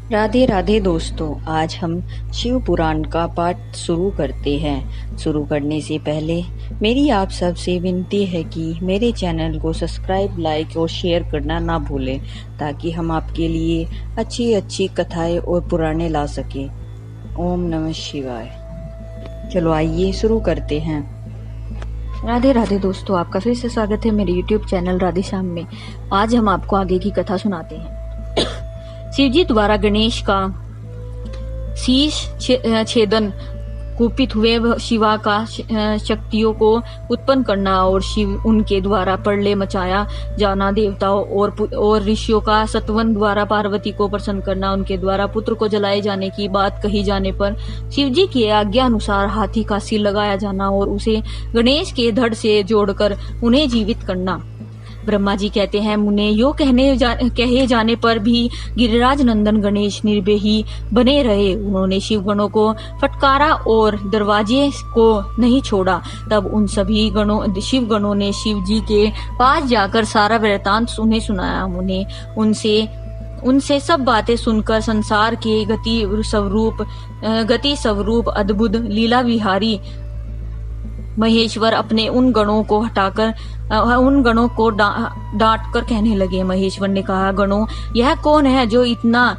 राधे राधे दोस्तों, आज हम शिव पुराण का पाठ शुरू करते हैं। शुरू करने से पहले मेरी आप सबसे विनती है कि मेरे चैनल को सब्सक्राइब, लाइक और शेयर करना ना भूलें, ताकि हम आपके लिए अच्छी अच्छी कथाएं और पुराणे ला सकें। ओम नमः शिवाय। चलो आइए शुरू करते हैं। राधे राधे दोस्तों, आपका फिर से स्वागत है मेरे YouTube चैनल राधे श्याम में। आज हम आपको आगे की कथा सुनाते हैं। शिवजी द्वारा गणेश का शीश छेदन, कुपित हुए शिवा का शक्तियों को उत्पन्न करना और शिव उनके द्वारा प्रलय मचाया जाना, देवताओं और ऋषियों का सतवन द्वारा पार्वती को प्रसन्न करना, उनके द्वारा पुत्र को जलाए जाने की बात कही जाने पर शिवजी की आज्ञा अनुसार हाथी का सिर लगाया जाना और उसे गणेश के धड़ से जोड़कर उन्हें जीवित करना। ब्रह्मा जी कहते हैं, मुने यो कहे जाने पर भी गिरिराज नंदन गणेश निर्भय ही बने रहे। उन्होंने शिव गणों को फटकारा और दरवाजे को नहीं छोड़ा। तब उन सभी शिव गणों ने शिव जी के पास जाकर सारा वृतांत उन्हें सुनाया। उन्हें उनसे सब बातें सुनकर संसार के गति स्वरूप अद्भुत लीला विहारी महेश्वर अपने उन गणों को डांट कर कहने लगे। महेश्वर ने कहा, गणों, यह कौन है जो इतना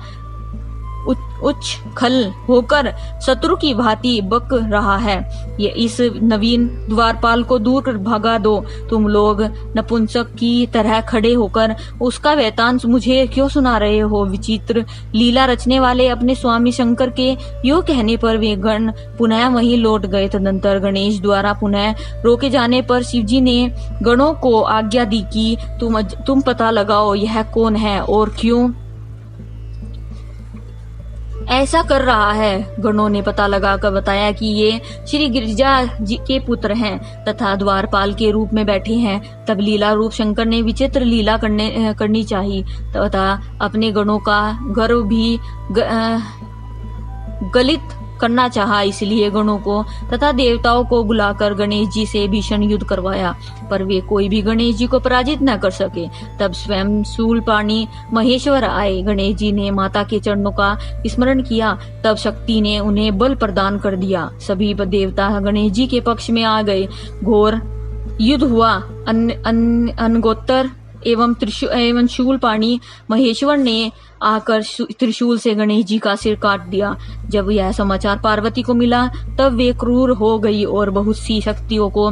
उच्च खल होकर शत्रु की भांति बक रहा है? ये इस नवीन द्वारपाल को दूर भगा दो। तुम लोग नपुंसक की तरह खड़े होकर उसका वृतांत मुझे क्यों सुना रहे हो? विचित्र लीला रचने वाले अपने स्वामी शंकर के यो कहने पर वे गण पुनः वहीं लौट गए। तदंतर गणेश द्वारा पुनः रोके जाने पर शिवजी ने गणों को आज्ञा दी कि तुम पता लगाओ यह कौन है और क्यों ऐसा कर रहा है। गणों ने पता लगाकर बताया कि ये श्री गिरिजा जी के पुत्र हैं तथा द्वारपाल के रूप में बैठे हैं। तब लीला रूप शंकर ने विचित्र लीला करनी चाहिए तथा अपने गणों का गर्व भी गलित करना चाहा। इसलिए गणों को तथा देवताओं को बुलाकर गणेश जी से भीषण युद्ध करवाया, पर वे कोई भी गणेश जी को पराजित न कर सके। तब स्वयं शूलपाणी महेश्वर आए। गणेश जी ने माता के चरणों का स्मरण किया। तब शक्ति ने उन्हें बल प्रदान कर दिया। सभी देवता गणेश जी के पक्ष में आ गए। घोर युद्ध हुआ। अनगोत्तर एवं शूलपाणी महेश्वर ने आकर त्रिशूल से गणेश जी का सिर काट दिया। जब यह समाचार पार्वती को मिला तब वे क्रूर हो गई और बहुत सी शक्तियों को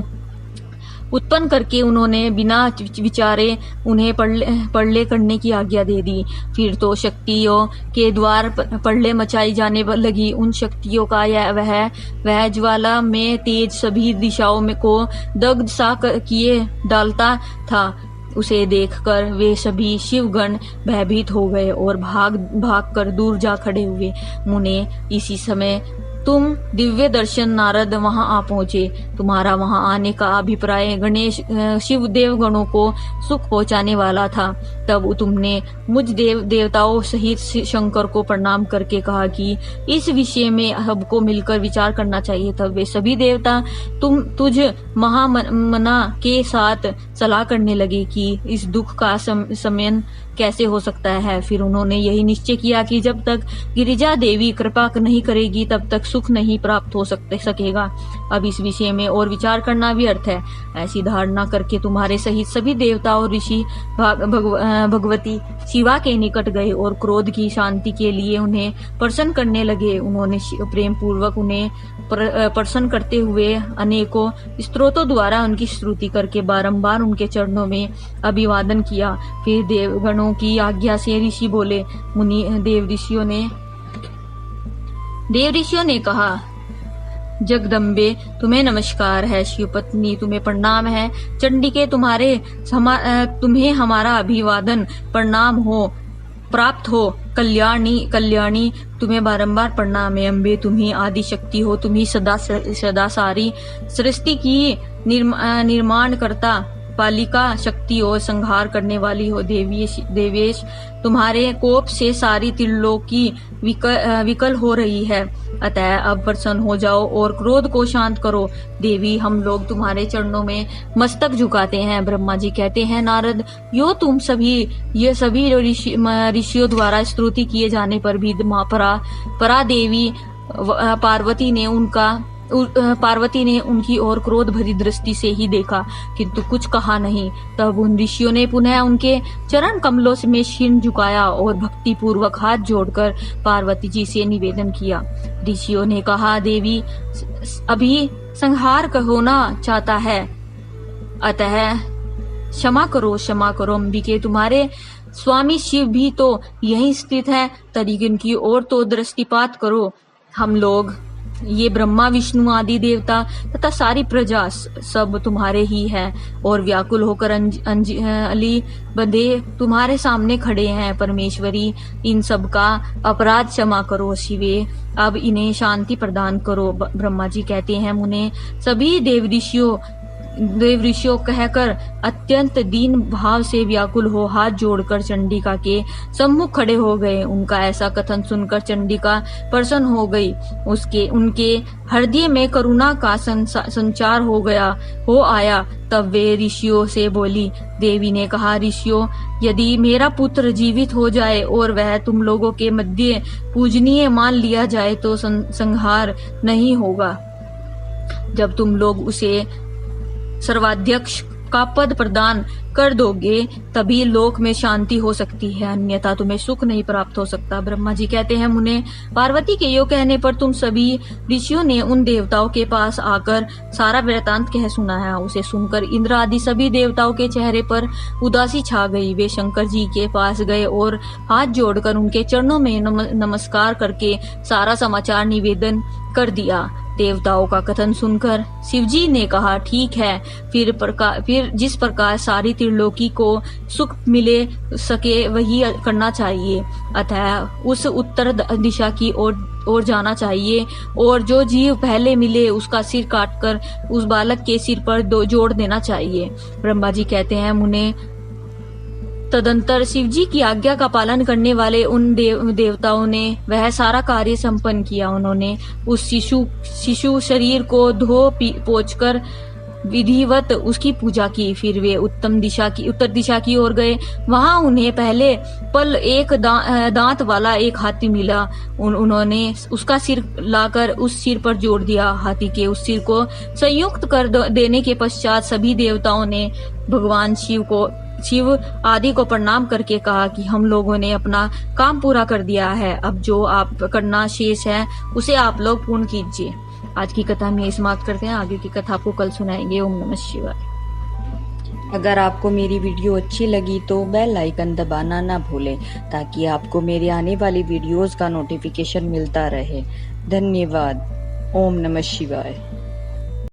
उत्पन्न करके उन्होंने बिना विचारे उन्हें प्रलय करने की आज्ञा दे दी। फिर तो शक्तियों के द्वार प्रलय मचाई जाने लगी। उन शक्तियों का वह ज्वाला में तेज सभी दिशाओं में को दग्ध सा किए डालता था। उसे देखकर वे सभी शिवगण भयभीत हो गए और भाग कर दूर जा खड़े हुए। मुने, इसी समय तुम दिव्य दर्शन नारद वहां आ पहुंचे। तुम्हारा वहां आने का अभिप्राय गणेश शिव देव गणों को सुख पहुंचाने वाला था। तब तुमने मुझ देवताओं सहित शंकर को प्रणाम करके कहा कि इस विषय में सबको मिलकर विचार करना चाहिए। तब वे सभी देवता तुझ महामना के साथ सलाह करने लगे कि इस दुख का शमन कैसे हो सकता है। फिर उन्होंने यही निश्चय किया कि जब तक गिरिजा देवी कृपा नहीं करेगी तब तक सुख नहीं प्राप्त हो सकेगा। अब इस विषय में और विचार करना व्यर्थ है। ऐसी धारणा करके तुम्हारे सहित सभी देवता और ऋषि भगवती शिवा के निकट गए और क्रोध की शांति के लिए उन्हें प्रसन्न करने लगे। उन्होंने प्रेम पूर्वक उन्हें प्रसन्न करते हुए अनेकों स्तोत्रों द्वारा उनकी स्तुति करके बारंबार उनके चरणों में अभिवादन किया। फिर देवगणों की आज्ञा से ऋषि बोले। देव ऋषियों ने कहा, जगदम्बे, तुम्हें नमस्कार है। शिव पत्नी, तुम्हें प्रणाम है। चंडिके, तुम्हें हमारा अभिवादन प्रणाम हो प्राप्त हो। कल्याणी, तुम्हें बारंबार प्रणाम है। अम्बे, तुम्ही आदि शक्ति हो। तुम्ही सदा सारी सृष्टि की निर्माण करता पालिका शक्ति और संहार करने वाली हो। देवेश, तुम्हारे कोप से सारी त्रिलोकी विकल हो रही है। अतः अब प्रसन्न हो जाओ और क्रोध को शांत करो। देवी, हम लोग तुम्हारे चरणों में मस्तक झुकाते हैं। ब्रह्मा जी कहते हैं, नारद, ये सभी ऋषियों द्वारा स्तुति किए जाने पर भी मां परा देवी पार्वती ने उनकी ओर क्रोध भरी दृष्टि से ही देखा, किंतु कुछ कहा नहीं। तब उन ऋषियों ने पुनः उनके चरण कमलों में शीन झुकाया और भक्ति पूर्वक हाथ जोड़कर पार्वती जी से निवेदन किया। ऋषियों ने कहा, देवी, अभी संहार होना चाहता है, अतः क्षमा करो अंबिके। तुम्हारे स्वामी शिव भी तो यहीं स्थित है, तनिक इनकी ओर तो दृष्टिपात करो। हम लोग, ये ब्रह्मा विष्णु आदि देवता तथा सारी प्रजा सब तुम्हारे ही हैं और व्याकुल होकर अंजलि बंधे तुम्हारे सामने खड़े हैं। परमेश्वरी, इन सब का अपराध क्षमा करो। शिवे, अब इन्हें शांति प्रदान करो। ब्रह्मा जी कहते हैं, मुने, सभी देव ऋषियों कहकर अत्यंत दीन भाव से व्याकुल हो हाथ जोड़कर चंडिका के सम्मुख खड़े हो गए। उनका ऐसा कथन सुनकर चंडिका प्रसन्न हो गई। उनके हृदय में करुणा का संचार हो आया। तब वे ऋषियों से बोली। देवी ने कहा, ऋषियों, यदि मेरा पुत्र जीवित हो जाए और वह तुम लोगों के मध्य पूजनीय मान लिया जाए तो संहार नहीं होगा। जब तुम लोग उसे सर्वाध्यक्ष का पद प्रदान कर दोगे तभी लोक में शांति हो सकती है, अन्यथा तुम्हें सुख नहीं प्राप्त हो सकता। ब्रह्मा जी कहते हैं, मुने, पार्वती के यो कहने पर तुम सभी ऋषियों ने उन देवताओं के पास आकर सारा वृतांत कह सुनाया। उसे सुनकर इंद्र आदि सभी देवताओं के चेहरे पर उदासी छा गई। वे शंकर जी के पास गए और हाथ जोड़कर उनके चरणों में नमस्कार करके सारा समाचार निवेदन कर दिया। देवताओं का कथन सुनकर शिवजी ने कहा, ठीक है, फिर जिस प्रकार सारी त्रिलोकी को सुख मिले सके वही करना चाहिए। अतः उस उत्तर दिशा की ओर जाना चाहिए और जो जीव पहले मिले उसका सिर काटकर उस बालक के सिर पर जोड़ देना चाहिए। ब्रह्मा जी कहते हैं, मुने, तदंतर शिवजी की आज्ञा का पालन करने वाले उन देवताओं ने वह सारा कार्य संपन्न किया। उन्होंने उस शिशु शरीर को धो पोंछकर विधिवत उसकी पूजा की। फिर वे उत्तर दिशा की ओर गए। वहां उन्हें पहले पल एक दांत वाला एक हाथी मिला। उन्होंने उसका सिर लाकर उस सिर पर जोड़ दिया। हाथी के उस सिर को संयुक्त कर देने के पश्चात सभी देवताओं ने भगवान शिव आदि को प्रणाम करके कहा कि हम लोगों ने अपना काम पूरा कर दिया है, अब जो आप करना शेष है उसे आप लोग पूर्ण कीजिए। आज की कथा में समाप्त करते हैं, आगे की कथा आपको कल सुनाएंगे। ओम नमः शिवाय। अगर आपको मेरी वीडियो अच्छी लगी तो बेल आइकन दबाना ना भूलें ताकि आपको मेरी आने वाली वीडियोस का नोटिफिकेशन मिलता रहे। धन्यवाद। ओम नमः शिवाय।